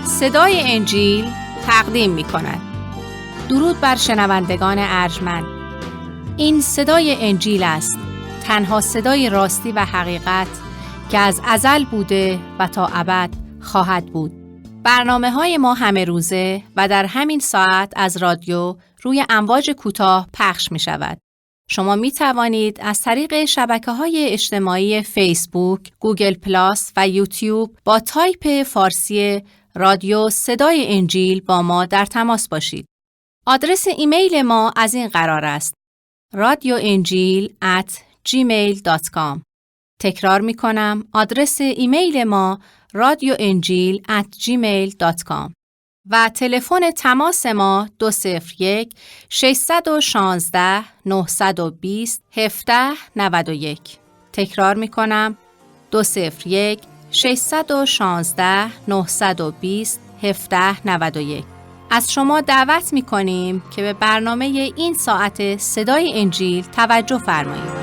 صدای انجیل تقدیم می کند. درود بر شنوندگان ارجمند. این صدای انجیل است، تنها صدای راستی و حقیقت که از ازل بوده و تا ابد خواهد بود. برنامه‌های ما همه روزه و در همین ساعت از رادیو روی امواج کوتاه پخش می شود. شما می توانید از طریق شبکه‌های اجتماعی فیسبوک، گوگل پلاس و یوتیوب با تایپ فارسی رادیو صدای انجیل با ما در تماس باشید. آدرس ایمیل ما از این قرار است: radioenjil@gmail.com. تکرار می کنم، آدرس ایمیل ما radioenjil@gmail.com و تلفن تماس ما 201 616 920 1791. تکرار می کنم، 201 616 920 1791. از شما دعوت می کنیم که به برنامه این ساعت صدای انجیل توجه فرمایید.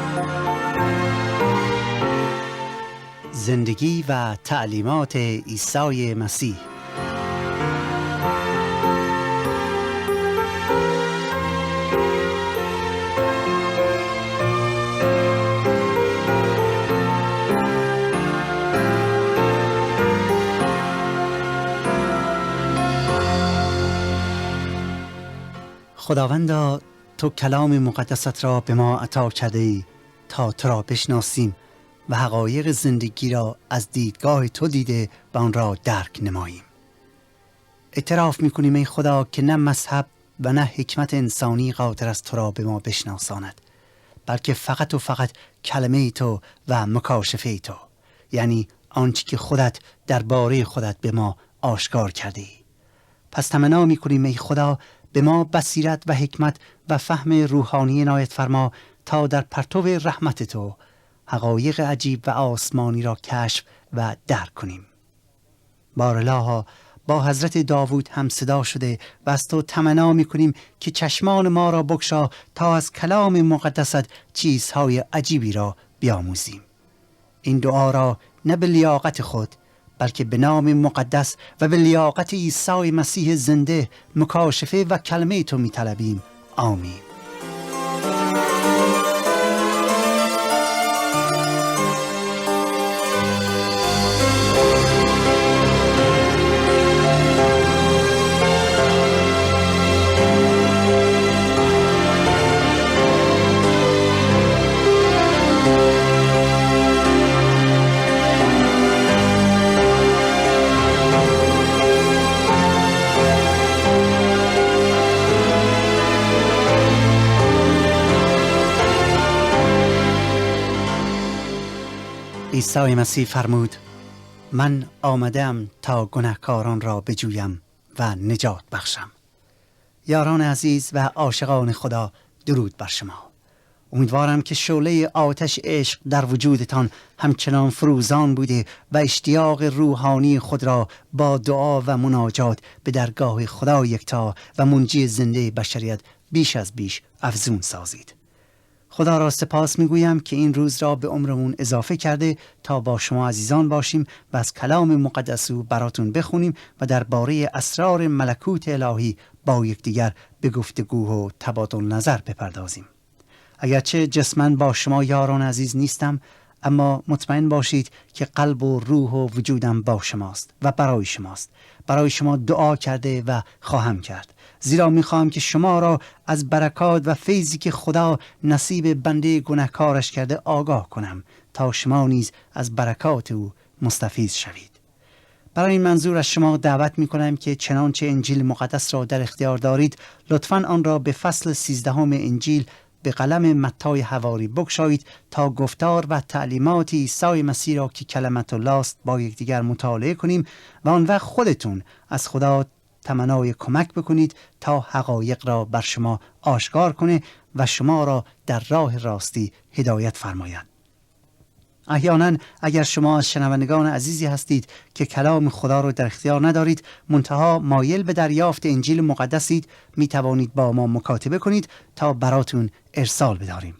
زندگی و تعلیمات عیسی مسیح. خداوندا، تو کلام مقدست را به ما عطا کرده ای تا تو را بشناسیم و حقایق زندگی را از دیدگاه تو دیده و آن را درک نماییم. اعتراف می‌کنیم ای خدا که نه مذهب و نه حکمت انسانی قادر است تو را به ما بشناساند، بلکه فقط و فقط کلمه تو و مکاشفه تو، یعنی آنچه که خودت درباره خودت به ما آشکار کرده ای. پس تمنا می‌کنیم ای خدا به ما بصیرت و حکمت و فهم روحانی عنایت فرما تا در پرتو رحمت تو حقایق عجیب و آسمانی را کشف و درک کنیم. بارالله با حضرت داوود هم صدا شده و از تو تمنا می‌کنیم که چشمان ما را بگشا تا از کلام مقدست چیزهای عجیبی را بیاموزیم. این دعا را نه به لیاقت خود بلکه به نام مقدس و به لیاقت عیسی مسیح زنده، مکاشفه و کلمه تو می‌طلبیم. آمین. عیسی مسیح فرمود: من آمدم تا گناهکاران را بجویم و نجات بخشم. یاران عزیز و عاشقان خدا، درود بر شما. امیدوارم که شعله آتش عشق در وجودتان همچنان فروزان بوده و اشتیاق روحانی خود را با دعا و مناجات به درگاه خدا یکتا و منجی زنده بشریت بیش از بیش افزون سازید. خدا را سپاس میگویم که این روز را به عمرمون اضافه کرده تا با شما عزیزان باشیم و از کلام مقدس او براتون بخونیم و درباره اسرار ملکوت الهی با یکدیگر به گفتگو و تبادل نظر بپردازیم. اگرچه جسماً با شما یاران عزیز نیستم، اما مطمئن باشید که قلب و روح و وجودم با شماست و برای شماست. برای شما دعا کرده و خواهم کرد، زیرا میخواهم که شما را از برکات و فیضی که خدا نصیب بنده گناهکارش کرده آگاه کنم تا شما نیز از برکات او مستفیض شوید. برای این منظور از شما دعوت میکنم که چنانچه انجیل مقدس را در اختیار دارید، لطفاً آن را به فصل 13 انجیل به قلم متی حواری بگشایید تا گفتار و تعلیمات عیسی مسیح را که کلمت الله است با یکدیگر مطالعه کنیم و آن وقت خودتون از خدا تمنای کمک بکنید تا حقایق را بر شما آشکار کنه و شما را در راه راستی هدایت فرماید. احیانا اگر شما از شنوندگان عزیزی هستید که کلام خدا رو در اختیار ندارید، منتها مایل به دریافت انجیل مقدسید، می توانید با ما مکاتبه کنید تا براتون ارسال بداریم.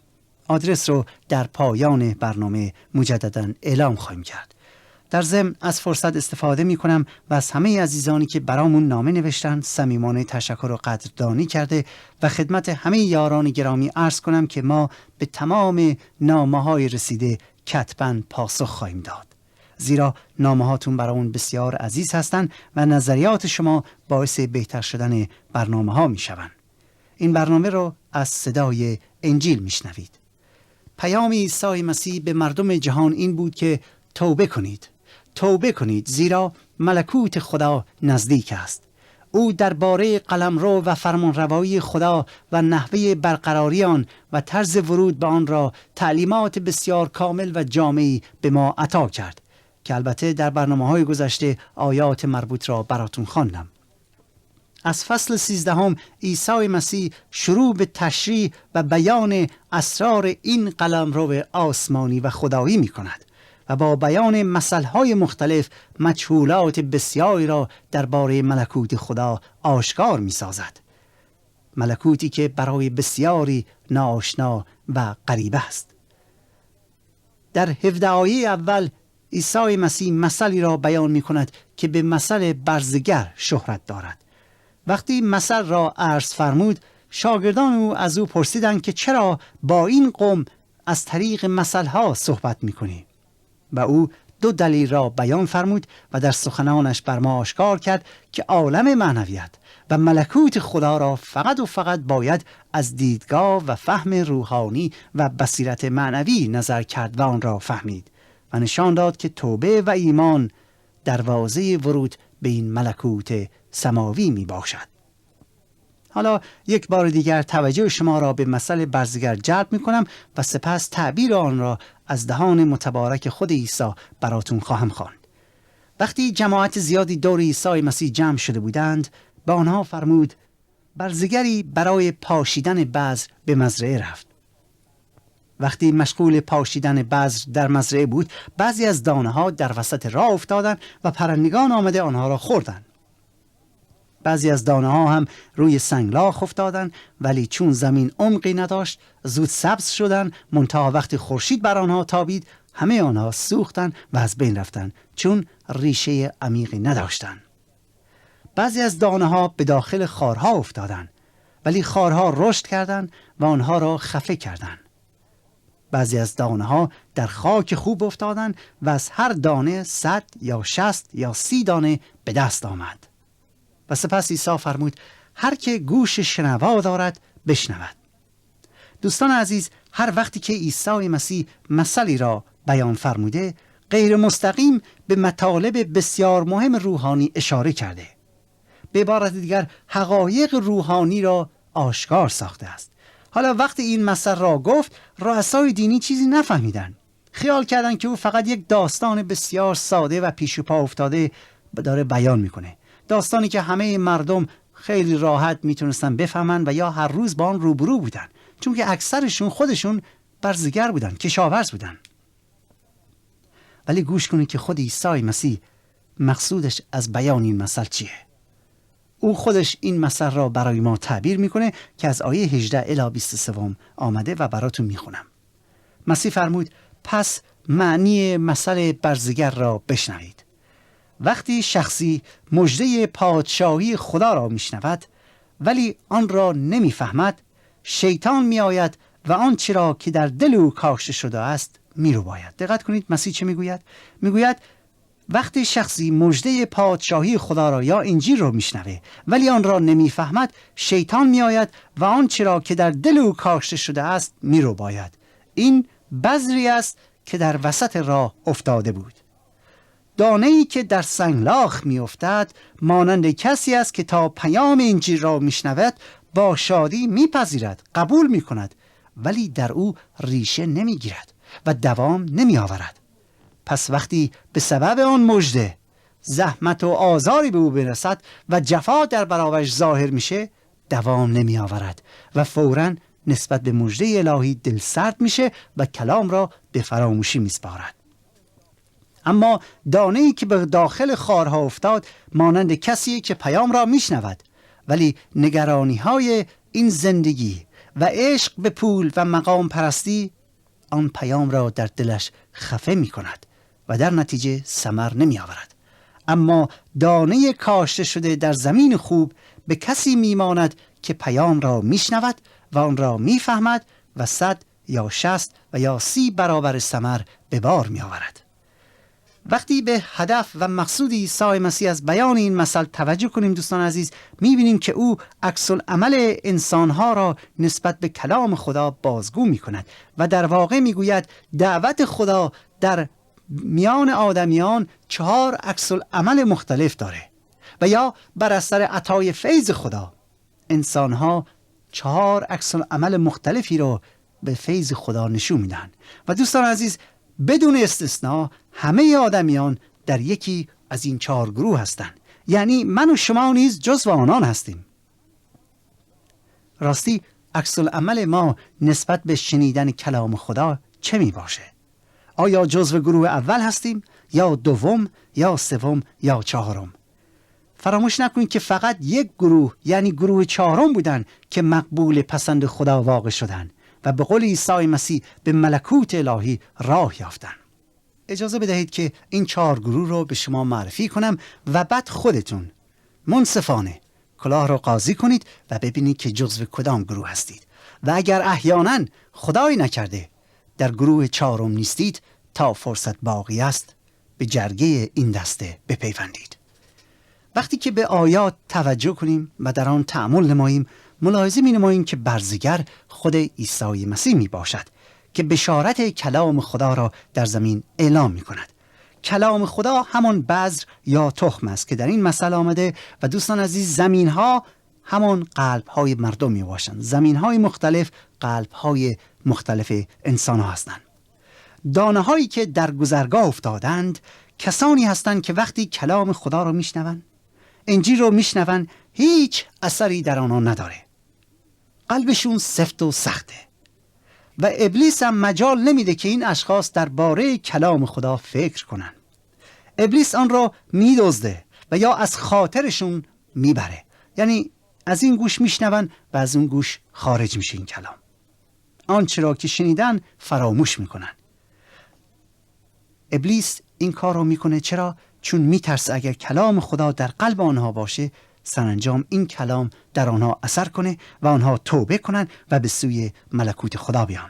آدرس رو در پایان برنامه مجددا اعلام خواهیم کرد. در ضمن از فرصت استفاده می کنم و از همه عزیزانی که برامون نامه نوشتن صمیمانه تشکر و قدردانی کرده و خدمت همه یاران گرامی عرض کنم که ما به تمام نامه‌های رسیده کتباً پاسخ خواهیم داد. زیرا نامه‌هاتون برامون بسیار عزیز هستند و نظریات شما باعث بهتر شدن برنامه‌ها می‌شوند. این برنامه رو از صدای انجیل میشنوید. پیام عیسی مسیح به مردم جهان این بود که توبه کنید. توبه کنید زیرا ملکوت خدا نزدیک است. او درباره قلمرو و فرمانروایی خدا و نحوه برقراری آن و طرز ورود به آن را تعلیمات بسیار کامل و جامعی به ما عطا کرد که البته در برنامه‌های گذشته آیات مربوط را براتون خواندم. از فصل 13 عیسی مسیح شروع به تشریح و بیان اسرار این قلمرو آسمانی و خدایی می کند و با بیان مثل‌های مختلف مجهولات بسیاری را درباره ملکوت خدا آشکار می سازد. ملکوتی که برای بسیاری ناآشنا و غریب است. در 17 آیه اول عیسی مسیح مثلی را بیان می کند که به مثل برزگر شهرت دارد. وقتی مثل را عرض فرمود، شاگردان او از او پرسیدند که چرا با این قوم از طریق مثلها صحبت می‌کنی؟ و او 2 دلیل را بیان فرمود و در سخنانش بر ما آشکار کرد که عالم معنویت و ملکوت خدا را فقط و فقط باید از دیدگاه و فهم روحانی و بصیرت معنوی نظر کرد و آن را فهمید و نشان داد که توبه و ایمان دروازه ورود به این ملکوت سماوی می باشد. حالا یک بار دیگر توجه شما را به مثل برزگر جلب می کنم و سپس تعبیر آن را از دهان متبارک خود عیسی براتون خواهم خواند. وقتی جماعت زیادی دور عیسی مسیح جمع شده بودند، به آنها فرمود برزگری برای پاشیدن بذر به مزرعه رفت. وقتی مشغول پاشیدن بذر در مزرعه بود، بعضی از دانه ها در وسط راه افتادند و پرندگان آمده آنها را خوردند. بعضی از دانه ها هم روی سنگلاخ افتادند، ولی چون زمین عمقی نداشت زود سبز شدند، منتها وقتی خورشید بر آنها تابید همه آنها سوختند و از بین رفتند چون ریشه عمیقی نداشتند. بعضی از دانه ها به داخل خارها افتادند، ولی خارها رشد کردند و آنها را خفه کردند. بعضی از دانه ها در خاک خوب افتادند و از هر دانه 100 یا 60 یا 30 دانه به دست آمد. و سپس عیسی فرمود هر که گوش شنوا دارد بشنود. دوستان عزیز، هر وقتی که عیسی مسیح مثلی را بیان فرموده، غیر مستقیم به مطالب بسیار مهم روحانی اشاره کرده. به عبارت دیگر حقایق روحانی را آشکار ساخته است. حالا وقتی این مثل را گفت، رؤسای دینی چیزی نفهمیدن. خیال کردند که او فقط یک داستان بسیار ساده و پیش و پا افتاده داره بیان میکنه. داستانی که همه مردم خیلی راحت میتونستن بفهمن و یا هر روز با آن روبرو بودن، چون که اکثرشون خودشون برزگر بودن، کشاورز بودن. ولی گوش کنید که خود عیسی مسیح مقصودش از بیان این مثل چیه. او خودش این مثل را برای ما تعبیر میکنه که از آیه 18 الی 23 آمده و براتون میخونم. مسیح فرمود پس معنی مثل برزگر را بشنوید. وقتی شخصی مژده پادشاهی خدا را میشنود ولی آن را نمیفهمد، شیطان میآید و آنچه را که در دل او کاشته شده است میرباید. دقت کنید مسیح چه میگوید؟ میگوید وقتی شخصی مژده پادشاهی خدا را یا انجیل را میشنوه ولی آن را نمیفهمد، شیطان میآید و آنچه را که در دل او کاشته شده است میرباید. این بذری است که در وسط راه افتاده بود. دانه‌ای که در سنگلاخ میافتد مانند کسی است که تا پیام انجیل را میشنود با شادی میپذیرد، قبول میکند، ولی در او ریشه نمیگیرد و دوام نمیآورد. پس وقتی به سبب آن مژده زحمت و آزاری به او برسد و جفا در برابرش ظاهر میشه، دوام نمیآورد و فوراً نسبت به مژده الهی دل سرد میشه و کلام را به فراموشی میسپارد. اما دانه‌ای که به داخل خارها افتاد مانند کسی که پیام را میشنود ولی نگرانی‌های این زندگی و عشق به پول و مقام پرستی آن پیام را در دلش خفه می‌کند و در نتیجه ثمر نمی آورد. اما دانه کاشته شده در زمین خوب به کسی میماند که پیام را میشنود و آن را میفهمد و 100 یا 60 و یا 30 برابر ثمر به بار می آورد. وقتی به هدف و مقصود عیسی مسیح از بیان این مثل توجه کنیم دوستان عزیز، می‌بینیم که او عکس العمل انسان‌ها را نسبت به کلام خدا بازگو می‌کند و در واقع می‌گوید دعوت خدا در میان آدمیان 4 عکس العمل مختلف داره و یا بر اثر عطای فیض خدا انسان‌ها 4 عکس العمل مختلفی را به فیض خدا نشون میدن و دوستان عزیز بدون استثناء همه آدمیان در یکی از این 4 گروه هستند. یعنی من و شما نیز جزو آنان هستیم. راستی عکس العمل ما نسبت به شنیدن کلام خدا چه می باشه؟ آیا جزو گروه اول هستیم یا دوم یا سوم یا 4م؟ فراموش نکنید که فقط یک گروه یعنی گروه 4م بودن که مقبول پسند خدا واقع شدن و به قول عیسی مسیح به ملکوت الهی راه یافتن. اجازه بدهید که این 4 گروه رو به شما معرفی کنم و بعد خودتون منصفانه کلاه رو قاضی کنید و ببینید که جزو کدام گروه هستید و اگر احیانا خدای نکرده در گروه 4م نیستید تا فرصت باقی است به جرگه این دسته بپیوندید. وقتی که به آیات توجه کنیم و در آن تأمل نماییم ملاحظه می نماییم که برزگر خود عیسی مسیح می باشد که بشارت کلام خدا را در زمین اعلام می کند. کلام خدا همان بذر یا تخم است که در این مثل آمده و دوستان عزیز زمین ها همان قلب های مردم می باشند. زمین های مختلف قلب های مختلف انسان ها هستند. دانه هایی که در گذرگاه افتادند کسانی هستند که وقتی کلام خدا را می شنوند، انجیل رو می شنوند، هیچ اثری در آنها نداره. قلبشون سفت و سخته و ابلیس هم مجال نمیده که این اشخاص درباره کلام خدا فکر کنن. ابلیس آن را میدزده و یا از خاطرشون میبره. یعنی از این گوش میشنون و از اون گوش خارج میشه این کلام. آنچه را که شنیدن فراموش میکنن. ابلیس این کار رو میکنه چرا؟ چون میترسه اگر کلام خدا در قلب آنها باشه سرانجام این کلام در آنها اثر کنه و آنها توبه کنن و به سوی ملکوت خدا بیان.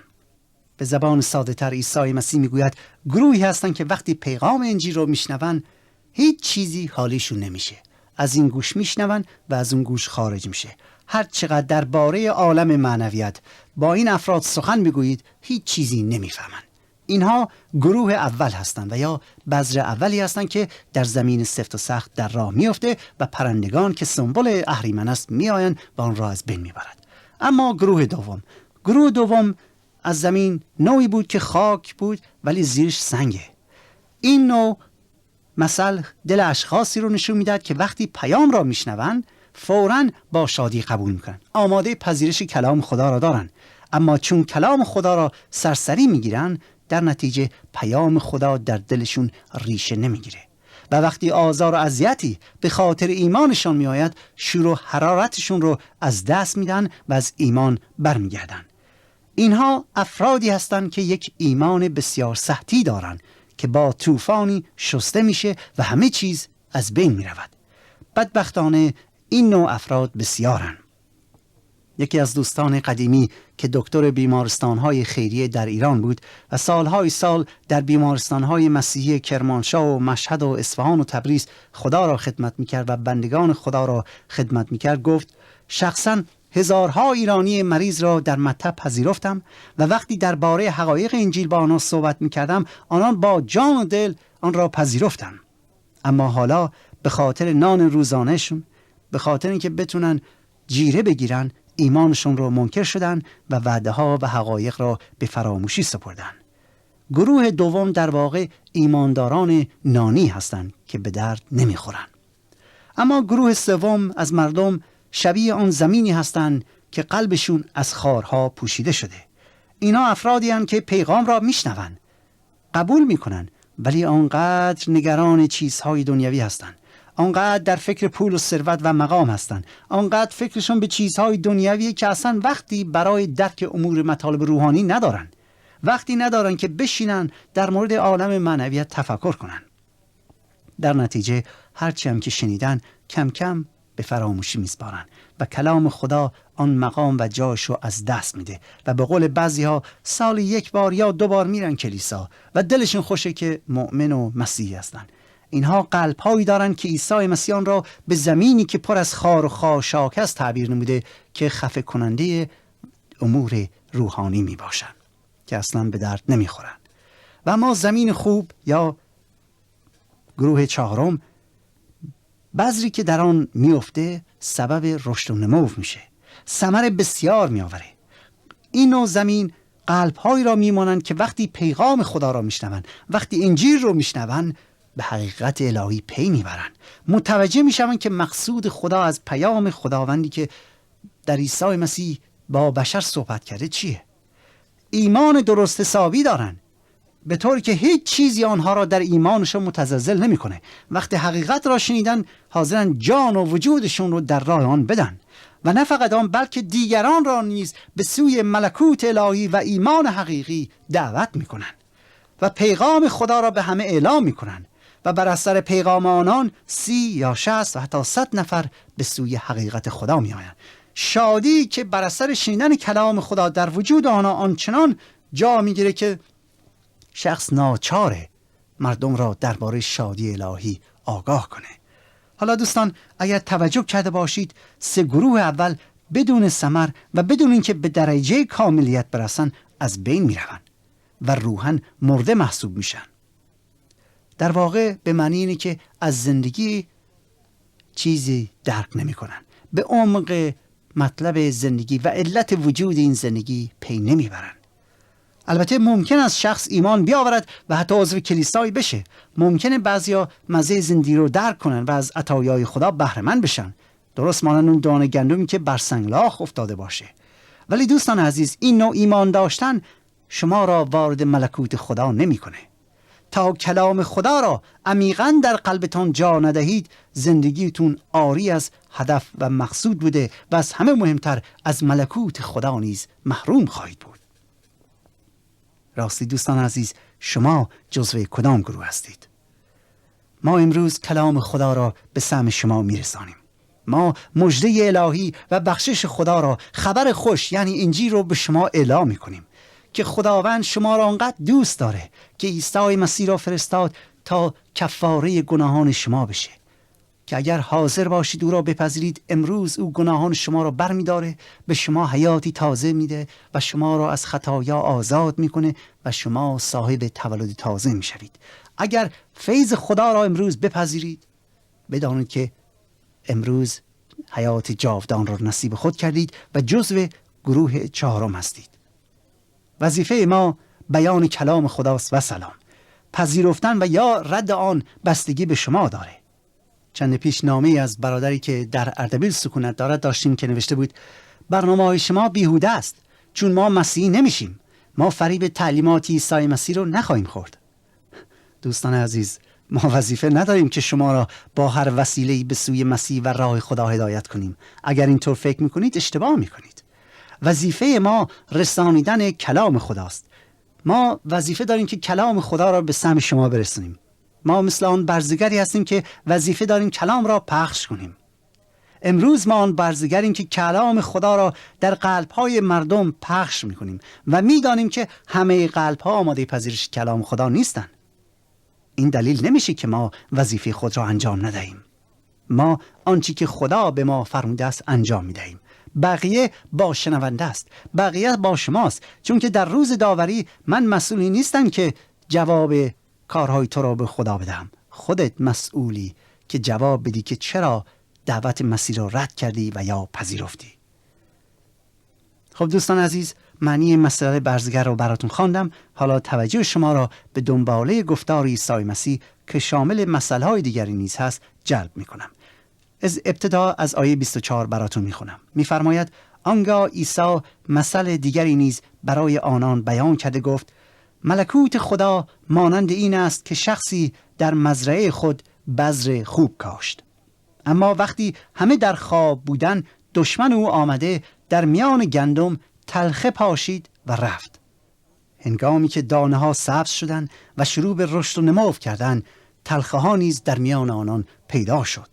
به زبان ساده تر عیسی مسیح میگوید گروهی هستن که وقتی پیغام انجیل رو میشنون هیچ چیزی حالیشون نمیشه. از این گوش میشنون و از اون گوش خارج میشه. هر چقدر درباره عالم معنویت با این افراد سخن میگویید هیچ چیزی نمیفهمن. اینها گروه اول هستند و یا بذر اولی هستند که در زمین سفت و سخت در راه میفته و پرندگان که سنبل اهریمن است میآیند و آن را از بین میبرد. اما گروه دوم از زمین نوعی بود که خاک بود ولی زیرش سنگه. این نوع مثل دل اشخاصی رو نشون میداد که وقتی پیام را میشنوند فوراً با شادی قبول میکنن، آماده پذیرش کلام خدا را دارن، اما چون کلام خدا را سرسری میگیرن در نتیجه پیام خدا در دلشون ریشه نمیگیره و وقتی آزار و اذیتی به خاطر ایمانشان میآید شور و حرارتشون رو از دست میدن و از ایمان برمیگردن. اینها افرادی هستند که یک ایمان بسیار سطحی دارن که با طوفانی شسته میشه و همه چیز از بین میرود. بدبختانه این نوع افراد بسیارن. یکی از دوستان قدیمی که دکتر بیمارستان‌های خیریه در ایران بود و سالهای سال در بیمارستان‌های مسیحی کرمانشاه و مشهد و اصفهان و تبریز خدا را خدمت می‌کرد و بندگان خدا را خدمت می‌کرد، گفت شخصاً هزارها ایرانی مریض را در مطب پذیرفتم و وقتی درباره حقایق انجیل با آنها صحبت می‌کردم آنان با جان و دل آن را پذیرفتند. اما حالا به خاطر نان روزانهشون، به خاطر اینکه بتونن جیره بگیرن، ایمانشون رو منکر شدن و وعده ها و حقایق را به فراموشی سپردن. گروه دوم در واقع ایمانداران نانی هستند که به درد نمیخورن. اما گروه سوم از مردم شبیه آن زمینی هستند که قلبشون از خارها پوشیده شده. اینا افرادی هستند که پیغام را میشنون، قبول میکنن، ولی آنقدر نگران چیزهای دنیوی هستند، آنقدر در فکر پول و ثروت و مقام هستند، آنقدر فکرشون به چیزهای دنیویه که اصلا وقتی برای درک امور مطالب روحانی ندارن وقتی ندارن که بشینن در مورد عالم معنویت تفکر کنن. در نتیجه هرچی هم که شنیدن کم کم به فراموشی میسپارن و کلام خدا آن مقام و جایش رو از دست میده و به قول بعضی‌ها سال 1 بار یا 2 بار میرن کلیسا و دلشون خوشه که مؤمن و مسیحی هستن. اینها قلب‌هایی دارن که عیسی مسیح آن را به زمینی که پر از خار و خاشاک است تعبیر نموده که خفه کننده امور روحانی میباشن که اصلا به درد نمیخورن. و ما زمین خوب یا گروه 4 بذری که در آن میفته سبب رشد و نمو میشه، ثمر بسیار میآوره. این نوع زمین قلب‌هایی را میمانند که وقتی پیغام خدا را میشنوند، وقتی انجیل رو میشنوند، به حقیقت الهی پی میبرند، متوجه میشوند که مقصود خدا از پیام خداوندی که در عیسی مسیح با بشر صحبت کرده چیه. ایمان درست حسابی دارن به طوری که هیچ چیزی آنها را در ایمانشون متزلزل نمیکنه. وقتی حقیقت را شنیدن حاضرن جان و وجودشون رو در راه آن بدن و نه فقط آن بلکه دیگران را نیز به سوی ملکوت الهی و ایمان حقیقی دعوت میکنن و پیغام خدا را به همه اعلام میکنن و بر اثر پیغام آنان 30 یا 60 و حتی 100 نفر به سوی حقیقت خدا میآیند. شادی که بر اثر شنیدن کلام خدا در وجود آنها آنچنان جا میگیره که شخص ناچاره مردم را درباره شادی الهی آگاه کنه. حالا دوستان اگر توجه کرده باشید 3 گروه اول بدون ثمر و بدون اینکه به درجه کاملیت برسن از بین میروند و روحاً مرده محسوب میشن. در واقع به معنی اینه که از زندگی چیزی درک نمیکنن، به عمق مطلب زندگی و علت وجود این زندگی پی نمیبرن. البته ممکن است شخص ایمان بیاورد و حتی عضو کلیسایی بشه. ممکنه بعضیا مزه زندگی رو درک کنن و از عطایای خدا بهره مند بشن، درست مانند اون دانه گندمی که بر سنگلاخ افتاده باشه. ولی دوستان عزیز، این نوع ایمان داشتن شما را وارد ملکوت خدا نمیکنه. تا کلام خدا را عمیقاً در قلبتان جا ندهید، زندگیتون عاری از هدف و مقصود بوده و از همه مهمتر از ملکوت خدا نیز محروم خواهید بود. راستی دوستان عزیز، شما جزو کدام گروه هستید؟ ما امروز کلام خدا را به سمع شما میرسانیم. ما مژده الهی و بخشش خدا را، خبر خوش یعنی انجیل رو به شما اعلام میکنیم که خداوند شما را انقدر دوست داره که عیسی مسیح را فرستاد تا کفاره گناهان شما بشه، که اگر حاضر باشید او را بپذیرید، امروز او گناهان شما را برمی‌داره، به شما حیاتی تازه میده و شما را از خطایا آزاد میکنه و شما صاحب تولد تازه میشوید. اگر فیض خدا را امروز بپذیرید، بدانید که امروز حیات جاودان را نصیب خود کردید و جزو گروه 4 هستید. وظیفه ما بیان کلام خداست و سلام. پذیرفتن و یا رد آن بستگی به شما داره. چند پیش نامه‌ای از برادری که در اردبیل سکونت دارد داشتیم که نوشته بود برنامه‌های شما بیهوده است، چون ما مسیحی نمیشیم. ما فریب تعلیمات عیسی مسیح رو نخواهیم خورد. دوستان عزیز، ما وظیفه نداریم که شما را با هر وسیله‌ای به سوی مسیح و راه خدا هدایت کنیم. اگر اینطور فکر میکنید اشتباه میکنید. وظیفه ما رسانیدن کلام خداست. ما وظیفه داریم که کلام خدا را به سمع شما برسونیم. ما مثل آن برزگری هستیم که وظیفه داریم کلام را پخش کنیم. امروز ما آن برزگریم که کلام خدا را در قلب‌های مردم پخش می‌کنیم و می‌دانیم که همه قلب‌ها آماده پذیرش کلام خدا نیستند. این دلیل نمیشه که ما وظیفه خود را انجام ندهیم. ما آنچه که خدا به ما فرموده است انجام می‌دهیم. بقیه با شنونده است، بقیه با شماست، چون که در روز داوری من مسئولی نیستم که جواب کارهای تو را به خدا بدم. خودت مسئولی که جواب بدی که چرا دعوت مسیح را رد کردی و یا پذیرفتی. خب دوستان عزیز، معنی مسئله برزگر رو براتون خواندم. حالا توجه شما را به دنباله گفتار عیسی مسیح که شامل مسائل دیگری نیز هست جلب میکنم. از ابتدا از آیه 24 براتون میخونم. میفرماید آنگاه عیسی مثل دیگری نیز برای آنان بیان کرده گفت ملکوت خدا مانند این است که شخصی در مزرعه خود بذر خوب کاشت. اما وقتی همه در خواب بودن، دشمن او آمده در میان گندم تلخه پاشید و رفت. هنگامی که دانه ها سبز شدند و شروع به رشد و نمو کردند، تلخه ها نیز در میان آنان پیدا شد.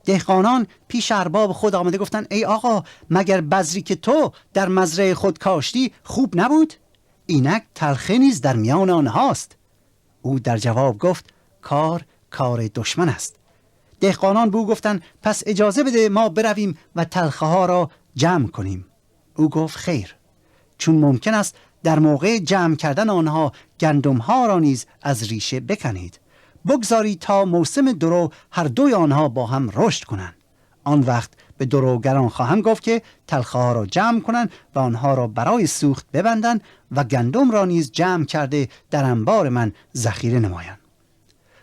دهقانان پیش ارباب خود آمده گفتند ای آقا، مگر بذری که تو در مزرعه خود کاشتی خوب نبود؟ اینک تلخه نیز در میان آنهاست. او در جواب گفت کار دشمن است. دهقانان به او گفتند پس اجازه بده ما برویم و تلخه ها را جمع کنیم. او گفت خیر، چون ممکن است در موقع جمع کردن آنها گندم ها را نیز از ریشه بکنید. بگذارید تا موسم درو هر دوی آنها با هم رشد کنند. آن وقت به دروگران خواهم گفت که تلخه ها را جمع کنند و آنها را برای سوخت ببندند و گندم را نیز جمع کرده در انبار من ذخیره نمایند.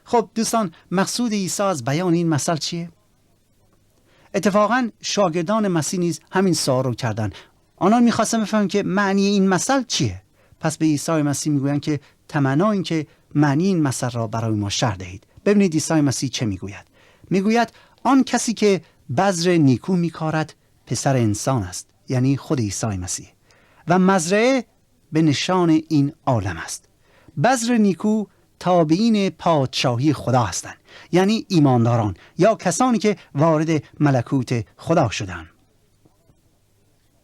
خب دوستان، مقصود عیسی از بیان این مثل چیه؟ اتفاقا شاگردان مسیح نیز همین سوال رو کردن. آنان می‌خواستن بفهمن که معنی این مثل چیه. پس به عیسی مسیح میگویند که تمنا این که معنی این مثل را برای ما شرح دهید. ببینید عیسی مسیح چه میگوید. میگوید آن کسی که بذر نیکو میکارد پسر انسان است، یعنی خود عیسی مسیح، و مزرعه به نشان این عالم است. بذر نیکو تابعین پادشاهی خدا هستند، یعنی ایمانداران یا کسانی که وارد ملکوت خدا شدند.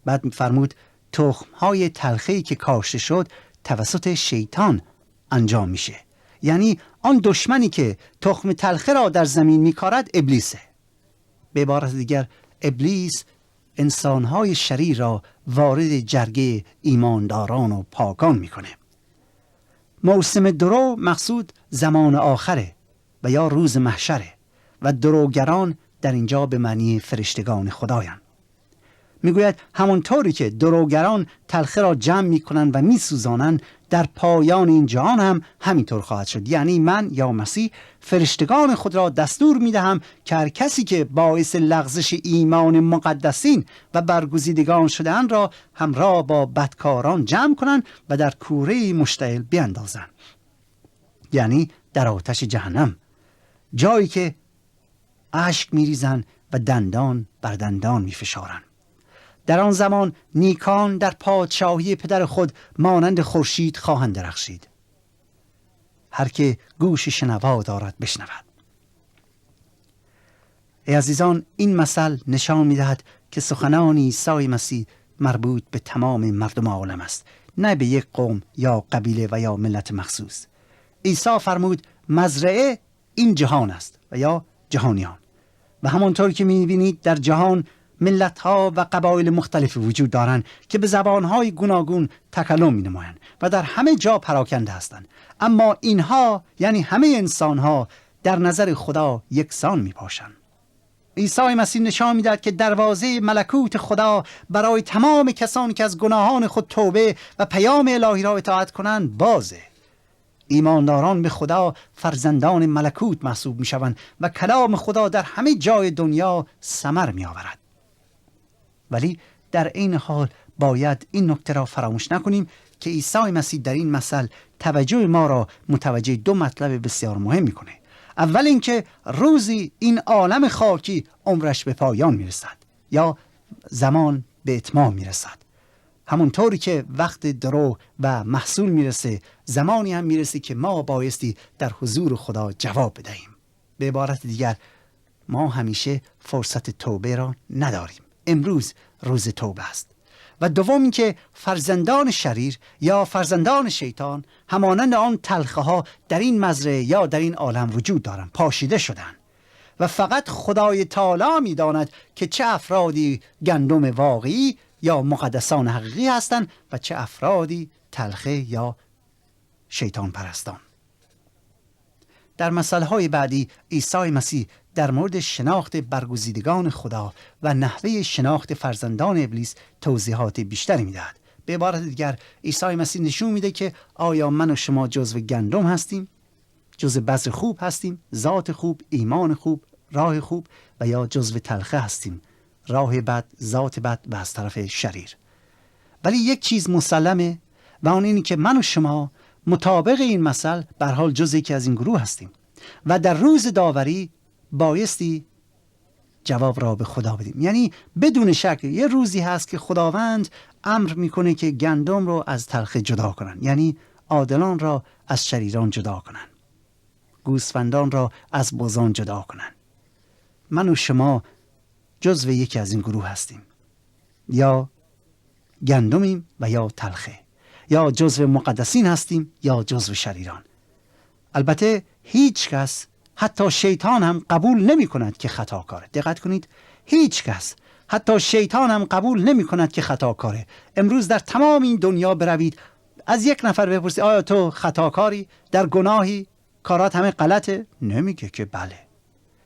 بعد فرمود تخم‌های تلخی که کاشته شد توسط شیطان انجام میشه، یعنی آن دشمنی که تخم تلخه را در زمین میکارد ابلیسه. به عبارت دیگر ابلیس انسانهای شریر را وارد جرگه ایمانداران و پاکان میکنه. موسم درو مقصود زمان آخره و یا روز محشره و دروگران در اینجا به معنی فرشتگان خدایند. میگوید همونطوری که دروگران تلخه را جمع میکنن و میسوزانند، در پایان این جهان هم همینطور خواهد شد. یعنی من یا مسیح فرشتگان خود را دستور میدهم که هر کسی که باعث لغزش ایمان مقدسین و برگزیدگان شده‌اند را همراه با بدکاران جمع کنند و در کوره مشتعل بیندازند، یعنی در آتش جهنم، جایی که اشک میریزند و دندان بر دندان میفشارند. در آن زمان نیکان در پادشاهی پدر خود مانند خورشید خواهند درخشید. هر که گوش شنوا دارد بشنود. ای عزیزان، این مثل نشان می‌دهد که سخنان عیسی مسیح مربوط به تمام مردم عالم است، نه به یک قوم یا قبیله و یا ملت مخصوص. عیسی فرمود مزرعه این جهان است و یا جهانیان، و همانطور که می‌بینید در جهان ملت‌ها و قبایل مختلف وجود دارند که به زبان‌های گوناگون تکلم می‌نمایند و در همه جا پراکنده هستند، اما اینها یعنی همه انسان‌ها در نظر خدا یکسان می‌باشند. عیسی مسیح نشان می‌دهد که دروازه ملکوت خدا برای تمام کسانی که از گناهان خود توبه و پیام الهی را اطاعت کنند بازه. ایمانداران به خدا فرزندان ملکوت محسوب می‌شوند و کلام خدا در همه جای دنیا ثمر می‌آورد. ولی در این حال باید این نکته را فراموش نکنیم که عیسی مسیح در این مثل توجه ما را متوجه دو مطلب بسیار مهم میکنه. اول اینکه روزی این عالم خاکی عمرش به پایان میرسد یا زمان به اتمام میرسد. همونطوری که وقت درو و محصول میرسه، زمانی هم میرسه که ما بایستی در حضور خدا جواب بدهیم. به عبارت دیگر ما همیشه فرصت توبه را نداریم. امروز روز توبه است. و دوم اینکه فرزندان شریر یا فرزندان شیطان همانند آن تلخه ها در این مزرعه یا در این عالم وجود دارند، پاشیده شدند و فقط خدای تعالی می‌داند که چه افرادی گندم واقعی یا مقدسان حقیقی هستند و چه افرادی تلخه یا شیطان پرستان. در مسائل بعدی عیسی مسیح در مورد شناخت برگزیدگان خدا و نحوه شناخت فرزندان ابلیس توضیحات بیشتری میدهد. به عبارت دیگر عیسی مسیح نشون میده که آیا من و شما جزو گندم هستیم، جزو بذر خوب هستیم، ذات خوب، ایمان خوب، راه خوب، و یا جزو تلخه هستیم، راه بد، ذات بد و از طرف شریر. ولی یک چیز مسلمه و آن اینه که من و شما مطابق این مثل به هر حال جزئی که از این گروه هستیم و در روز داوری بایستی جواب را به خدا بدیم. یعنی بدون شک یه روزی هست که خداوند امر میکنه که گندم رو از تلخه جدا کنن، یعنی عادلان را از شریران جدا کنن، گوسفندان را از بزان جدا کنن. من و شما جزو یکی از این گروه هستیم، یا گندمیم و یا تلخه، یا جزو مقدسین هستیم یا جزو شریران. البته هیچ کس، حتی شیطان هم قبول نمی کند که خطاکاره. دقت کنید، هیچ کس، حتی شیطان هم قبول نمی کند که خطاکاره. امروز در تمام این دنیا بروید، از یک نفر بپرسید آیا تو خطاکاری، در گناهی، کارات همه غلطه؟ نمیگه که بله.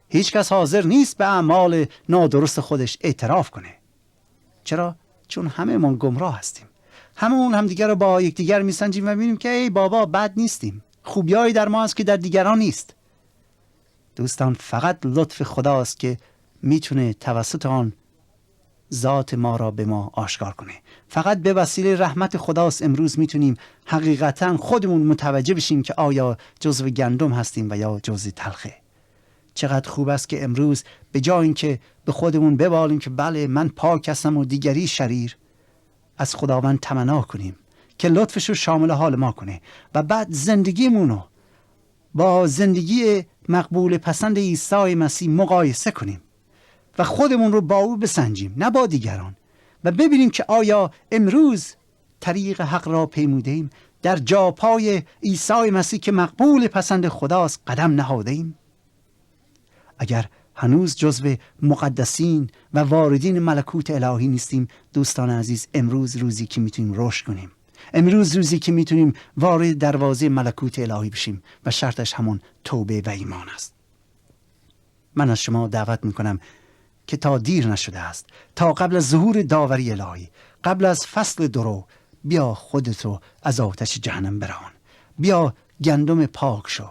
هیچ کس حاضر نیست به اعمال نادرست خودش اعتراف کنه. چرا؟ چون همه ما گمراه هستیم. هممون همدیگر رو با یکدیگر میسنجیم و میبینیم که ای بابا بد نیستیم، خوبیایی در ما هست که در دیگران نیست. دوستان، فقط لطف خداست که میتونه توسط آن ذات ما را به ما آشکار کنه. فقط به وسیله رحمت خداست امروز میتونیم حقیقتا خودمون متوجه بشیم که آیا جزو گندم هستیم و یا جزو تلخه. چقدر خوب است که امروز به جای اینکه به خودمون ببالیم که بله من پاک هستم و دیگری شریر، از خداوند تمنا کنیم که لطفش رو شامل حال ما کنه و بعد زندگیمون رو با زندگی مقبول پسند عیسی مسیح مقایسه کنیم و خودمون رو با او بسنجیم، نه با دیگران، و ببینیم که آیا امروز طریق حق را پیمودیم، در جاپای عیسی مسیح که مقبول پسند خداست قدم نهادیم. اگر هنوز جزو مقدسین و واردین ملکوت الهی نیستیم، دوستان عزیز، امروز روزی که میتونیم رشد کنیم، امروز روزی که میتونیم وارد دروازه ملکوت الهی بشیم و شرطش همون توبه و ایمان است. من از شما دعوت میکنم که تا دیر نشده است، تا قبل از ظهور داوری الهی، قبل از فصل درو، بیا خودتو از آتش جهنم بران، بیا گندم پاک شو،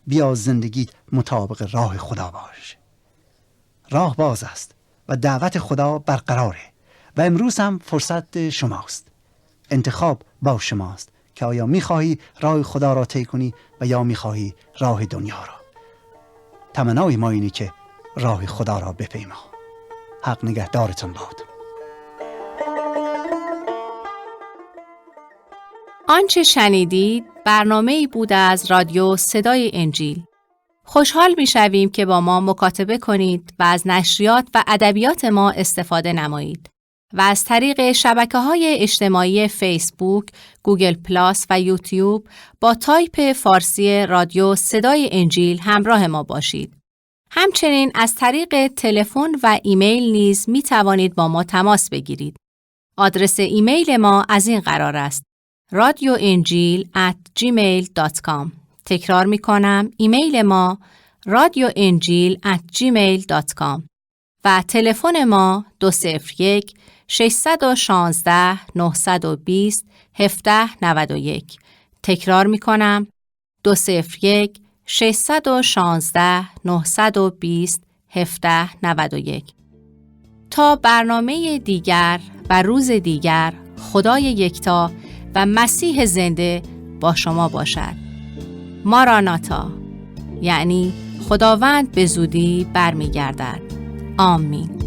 بیا زندگیت مطابق راه خدا باش. راه باز است و دعوت خدا برقراره و امروز هم فرصت شماست. انتخاب با شماست که آیا میخواهی راه خدا را طی کنی و یا میخواهی راه دنیا را. تمنای ما اینه که راه خدا را بپیما. حق نگهدارتون باد. آنچه شنیدید برنامه‌ای بود از رادیو صدای انجیل. خوشحال می‌شویم که با ما مکاتبه کنید و از نشریات و ادبیات ما استفاده نمایید و از طریق شبکه‌های اجتماعی فیسبوک، گوگل پلاس و یوتیوب با تایپ فارسی رادیو صدای انجیل همراه ما باشید. همچنین از طریق تلفن و ایمیل نیز می توانید با ما تماس بگیرید. آدرس ایمیل ما از این قرار است: radioinjil@gmail.com. تکرار می کنم، ایمیل ما radioinjil@gmail.com و تلفن ما 201 616 920 1791. تکرار می کنم، 201 616 920 1791. تا برنامه دیگر و روز دیگر، خدای یکتا و مسیح زنده با شما باشد. ماراناتا، یعنی خداوند به زودی برمیگردد. آمین.